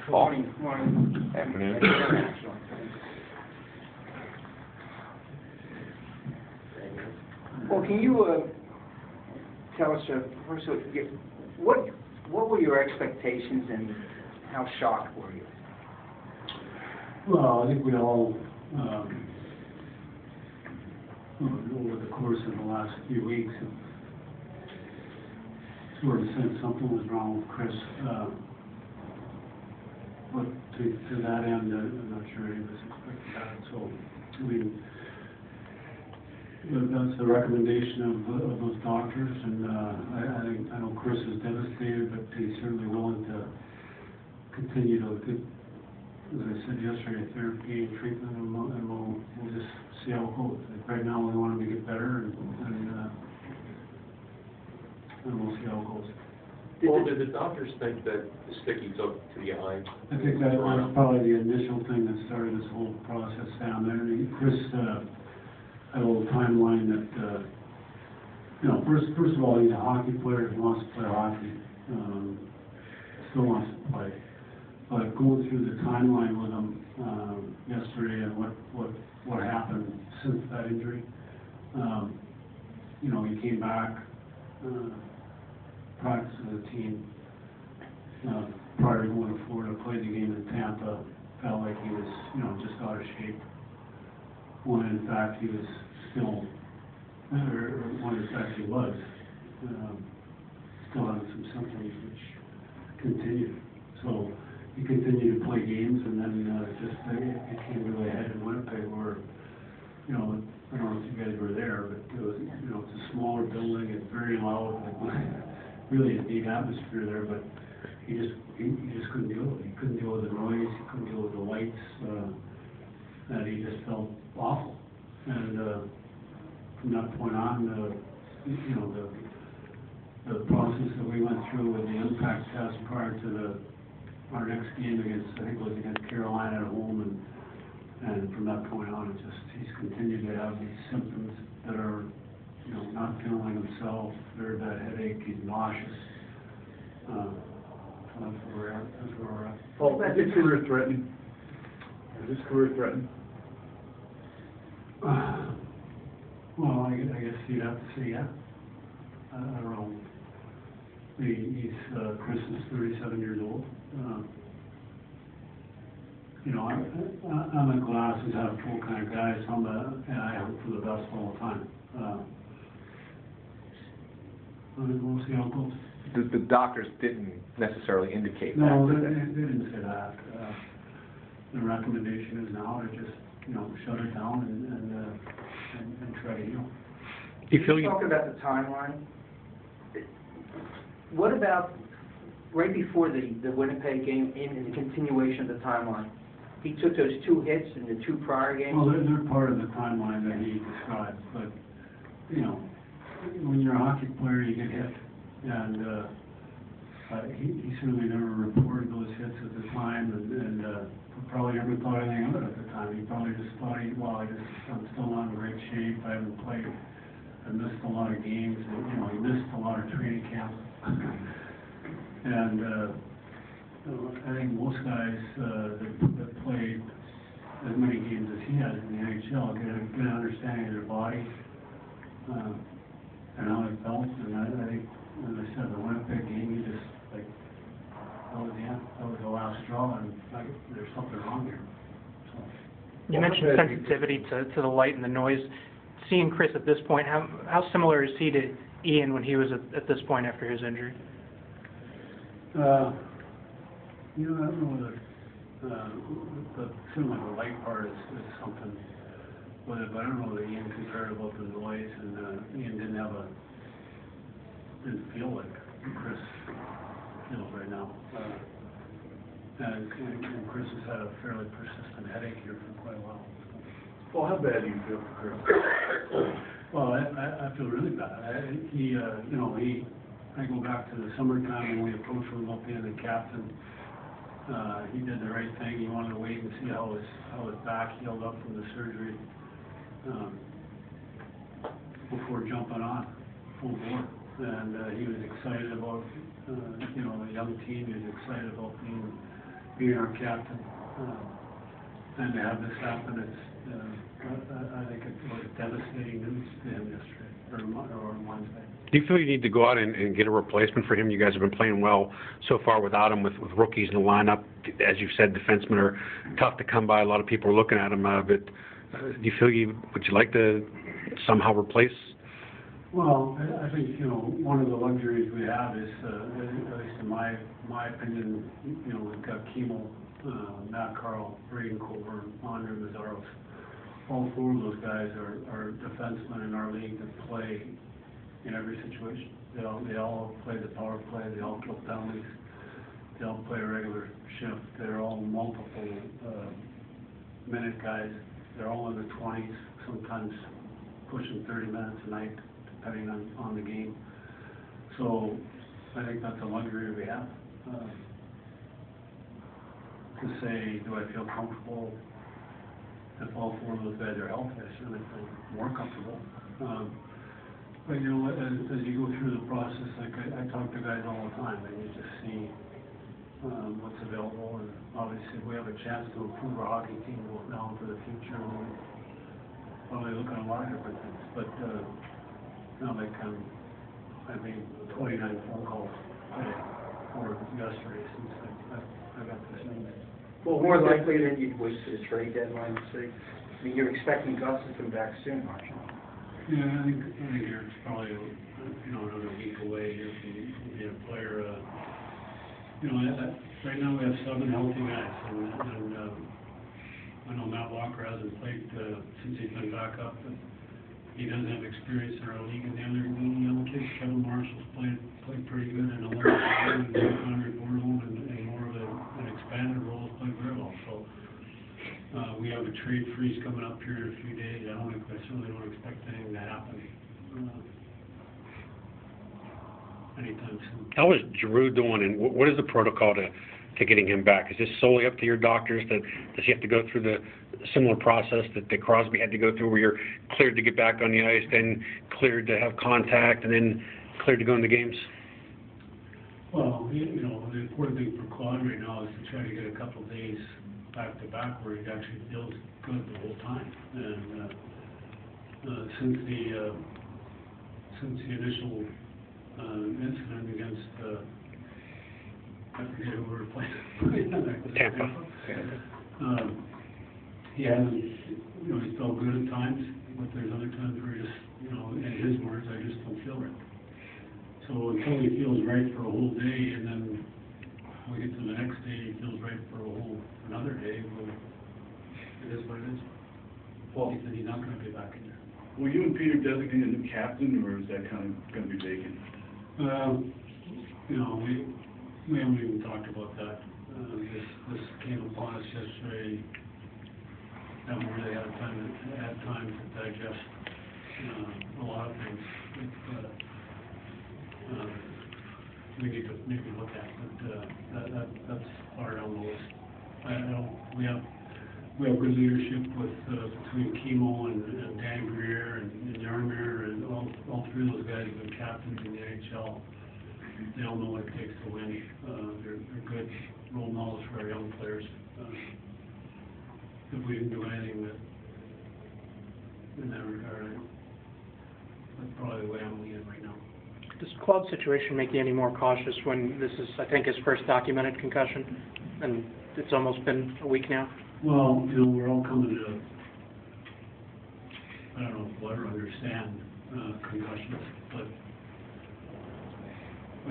Morning. Afternoon. Well, can you tell us first, what were your expectations and how shocked were you? Well, I think we all, over the course of the last few weeks, have sort of sensed something was wrong with Chris. But to that end, I'm not sure any of us expected that. So, I mean, that's the recommendation of those doctors, and I know Chris is devastated, but he's certainly willing to continue to get, as I said yesterday, therapy and treatment, and we'll just see how it goes. Like right now, we want him to get better, and we'll see how it goes. Well, did the doctors think that the stick he took to the eye? I think that was probably the initial thing that started this whole process down there. And Chris had a little timeline that, first of all, he's a hockey player. He wants to play hockey. Still wants to play. But going through the timeline with him yesterday and what happened since that injury, he came back, practiced with the team prior to going to Florida, played the game in Tampa, felt like he was, just out of shape. When in fact he was still, or when in fact he was, still having some symptoms which continued. So he continued to play games, and then it came really ahead in Winnipeg where, I don't know if you guys were there, but it was, it's a smaller building, it's very loud, really a big atmosphere there, but he just couldn't deal with it. He couldn't deal with the noise, he couldn't deal with the lights, and he just felt awful. And from that point on, the process that we went through with the impact test prior to our next game against, I think it was against Carolina at home, and from that point on, he's continued to have these symptoms that are, not feeling like himself, very bad headache, he's nauseous. So that's where we're at. Paul, is this career threatening? Is this career threatening? Well, I guess you'd have to say, yeah. I don't know. Chris is 37 years old. I'm a glasses half full kind of guy, so and I hope for the best all the time. We'll see how it goes. The doctors didn't necessarily indicate that. No, they didn't say that. The recommendation is now to just, shut it down and try to heal. You talk about the timeline. What about right before the Winnipeg game in the continuation of the timeline? He took those 2 hits in the 2 prior games? Well, they're part of the timeline that he described, but, when you're a hockey player, you get hit, and he certainly never reported those hits at the time, and probably never thought anything of it at the time. He probably just thought, I'm still not in great shape, I haven't played, I missed a lot of games, and, he missed a lot of training camp. And I think most guys that play as many games as he has in the NHL get a good understanding of their body and how they felt. And I think, as I said, the Winnipeg game, he just, that was the end. That was the last straw, and there's something wrong here. So. You mentioned sensitivity to the light and the noise. Seeing Chris at this point, how similar is he to Ian when he was at this point after his injury? I don't know whether certainly the light part is something with it, but I don't know that Ian compared about the noise, and Ian didn't feel like Chris feels right now. And Chris has had a fairly persistent headache here for quite a while. Well, how bad do you feel for Chris? Well, I feel really bad. I go back to the summertime when we approached him about being the captain. He did the right thing. He wanted to wait and see how his back healed up from the surgery before jumping on full bore. And he was excited about, the young team. He was excited about being being our captain, and to have this happen, it's, I think it was devastating news to him yesterday, or Wednesday. Do you feel you need to go out and get a replacement for him? You guys have been playing well so far without him, with rookies in the lineup. As you've said, defensemen are tough to come by. A lot of people are looking at him. But do you feel would you like to somehow replace? Well, I think, one of the luxuries we have is, at least in my opinion, we've got Kimo, Matt Carl, Braden Colburn, Andre Mazzaros. All four of those guys are defensemen in our league that play in every situation. They all play the power play, they all kill penalties, they all play a regular shift. They're all multiple minute guys. They're all in the 20s, sometimes pushing 30 minutes a night, depending on the game. So I think that's a luxury we have. To say, do I feel comfortable if all four of those guys are healthy? I certainly feel more comfortable. But as you go through the process, like I talk to guys all the time, and you just see what's available. And obviously, we have a chance to improve our hockey team both now and for the future. And we probably look at a lot of different things. But I made 29 phone calls today or yesterday since I got this news. Well, more likely than you'd wish to the trade deadline, say. I mean, you're expecting Gus to come back soon, aren't you? Yeah, I think it's probably another week away here from being a player. Right now we have 7 healthy guys, and I know Matt Walker hasn't played since he's been back up, but he doesn't have experience in our league. And the other kids, Kevin Marshall's played pretty good, and Connery Bordelon and more of an expanded role has played very well. So we have a trade freeze coming up here in a few days. I certainly don't expect anything to happen anytime soon. How is Giroux doing, and what is the protocol to getting him back? Is this solely up to your doctors? Does he have to go through the similar process that Crosby had to go through, where you're cleared to get back on the ice, then cleared to have contact, and then cleared to go into games? Well, the important thing for Claude right now is to try to get a couple of days back to back where he actually feels good the whole time. And since the initial incident against I forget who we were playing. Tampa. He hasn't, he felt good at times, but there's other times where he just, in his words, I just don't feel right. So until he feels right for a whole day, and then we get to the next day, he feels right for another day, well, it is what it is. Well, he said he's not going to be back in there. Will you and Peter designate a new captain, or is that kind of going to be vacant? We haven't even talked about that. This came upon us yesterday. Haven't really had time to digest a lot of things. We need to maybe look at, but that's far down the list. We have good leadership between Kimo and Dan Greer and Yarmir, and all three of those guys have been captains in the NHL. They all know what it takes to win. They're good role models for our young players. If we didn't do anything in that regard, that's probably the way I'm leaning right now. Does Claude's situation make you any more cautious when this is, I think, his first documented concussion, and it's almost been a week now? Well, we're all coming to, I don't know if we'll ever understand concussions, but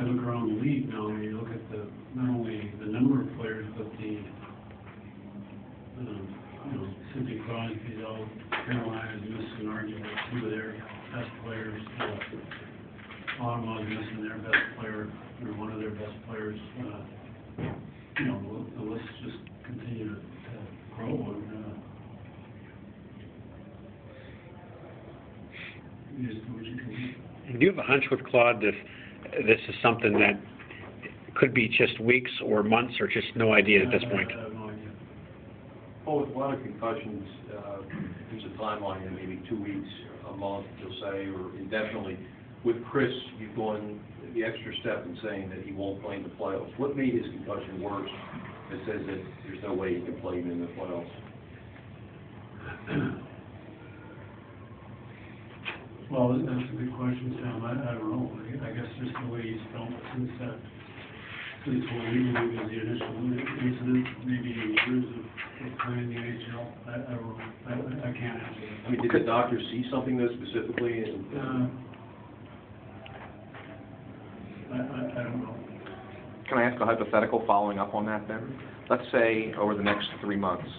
I look around the league now, and you look at not only the number of players, but the, Sidney Crosby's out, Carolina's missing arguably 2 of their best players, Ottawa's missing their best player, or one of their best players. The list just continue to grow, and you just do what you can do. Do you have a hunch with Claude if this is something that could be just weeks or months, or just no idea at this point? I have no idea. Well, with a lot of concussions, there's a timeline, in maybe 2 weeks, a month, you'll say, or indefinitely. With Chris, you've gone the extra step in saying that he won't play in the playoffs. What made his concussion worse that says that there's no way he can play in the playoffs? Well, that's a good question, Sam. I don't know. I guess just the way he's felt since what we believe is the initial incident, maybe years of playing the NHL. I don't know. I can't answer that. I mean, did the doctor see something though specifically? I don't know. Can I ask a hypothetical following up on that then? Let's say over the next 3 months,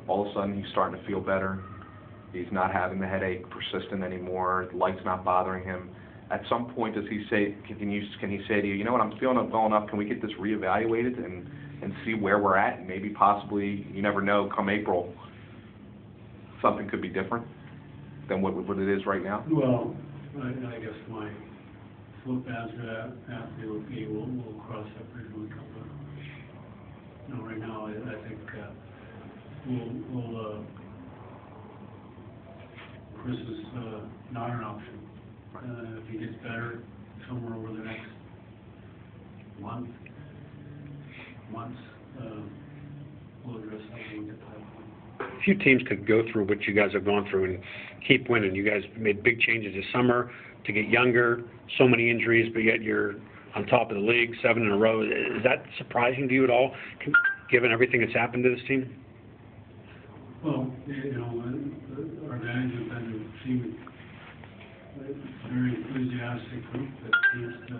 all of a sudden he's starting to feel better. He's not having the headache persistent anymore. The light's not bothering him. At some point, does he say, can he say to you, you know what, I'm feeling it going up. Can we get this reevaluated and see where we're at? And maybe possibly, you never know, come April, something could be different than what it is right now? Well, I guess my flip answer to that will be we'll cross that bridge when we come to it. No, right now, I think Chris is not an option. If he gets better somewhere over the next months, we'll address that when we get to that point. Few teams could go through what you guys have gone through and keep winning. You guys made big changes this summer to get younger, so many injuries, but yet you're on top of the league, 7 in a row. Is that surprising to you at all, given everything that's happened to this team? Well, our guys have been seeming very enthusiastic group that seems to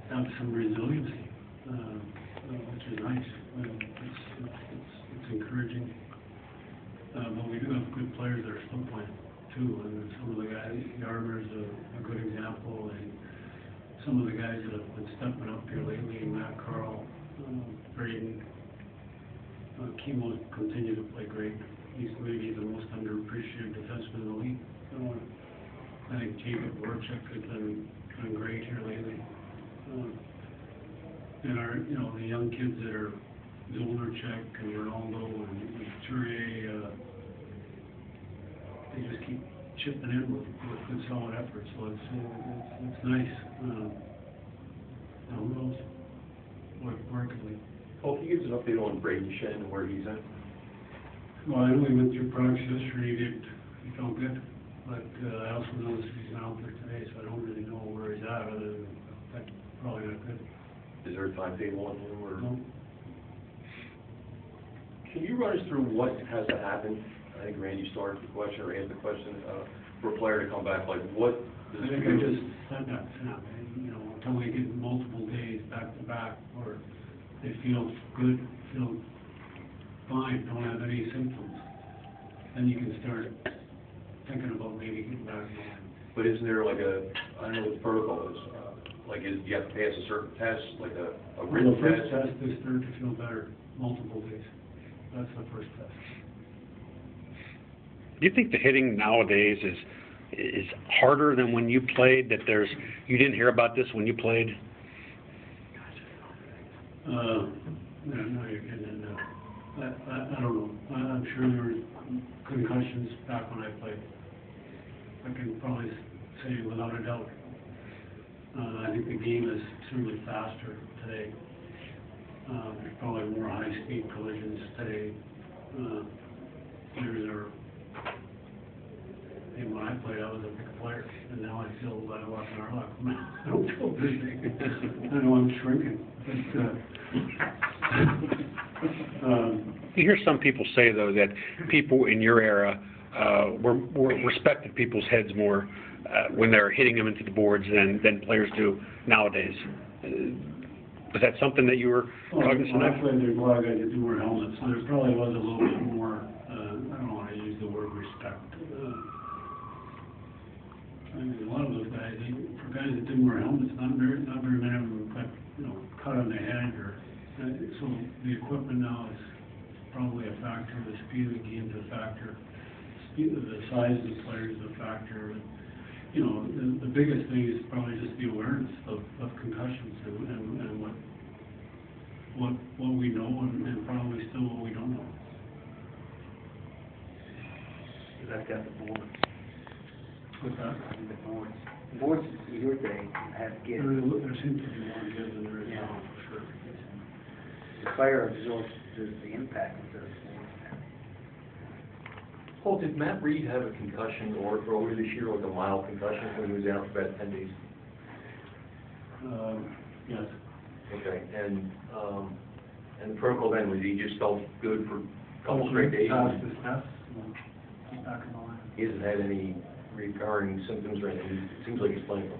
have some resiliency, which is nice. It's encouraging. But we do have good players that are still playing too, and some of the guys, Yarmer's a good example, and some of the guys that have been stepping up here lately, Matt Carl, Braden, Kimo's continue to play great. He's maybe the most underappreciated defenseman in the league. I think Jacob Voracek has been great here lately. And our, the young kids that are Zolnerchek and Ronaldo and Couturier, they just keep chipping in with good solid efforts. So it's nice. Who else? Where can we? Well, can you give us an update on Braden Shen and where he's at? Well, I know he went through process yesterday. He felt good, but I also noticed he's not out there today, so I don't really know where he's at. Other than that's probably not good. Is there a timetable on him, or? No. Can you run us through what has to happen? I think Randy started the question or asked the question for a player to come back. Like, what does I think I just said that, Sam. Until they get multiple days back to back, or they feel good, feel fine, don't have any symptoms, then you can start thinking about maybe getting back in. But isn't there like I don't know what the protocol is, you have to pass a certain test, like a written The first test? test is start to feel better, multiple days. That's the first test. Do you think the hitting nowadays is harder than when you played, that you didn't hear about this when you played? No, you're getting into, I don't know. I'm sure there were concussions back when I played. I can probably say without a doubt. I think the game is certainly faster today. There's probably more high-speed collisions today. And when I played, I was a big player, and now I feel I walk in our luck. I don't feel big. I know I'm shrinking. You hear some people say, though, that people in your era were respected people's heads more when they're hitting them into the boards than players do nowadays. Was that something that you were cognizant When I of? played, there's a lot of guys that do wear helmets, so there probably was a little bit more, I don't want to use the word respect. I mean, a lot of those guys, for guys that didn't wear helmets, not very many of them got, cut on the head or, so the equipment now is probably a factor, the speed of the game is a factor, the size of the players is a factor. The biggest thing is probably just the awareness of concussions and what we know and probably still what we don't know. That's got the boards. What's that? The boards. Boards, your day, have kids. There seems to be more kids than there is now, for sure. player absorbs the impact of this. Paul, did Matt Reed have a concussion or earlier this year, like a mild concussion when he was out for about 10 days? Yes. Okay, and the protocol then, was he just felt good for a couple straight days? Passed his test, and back in the line. He hasn't had any recurring symptoms or anything, it seems like he's playing well.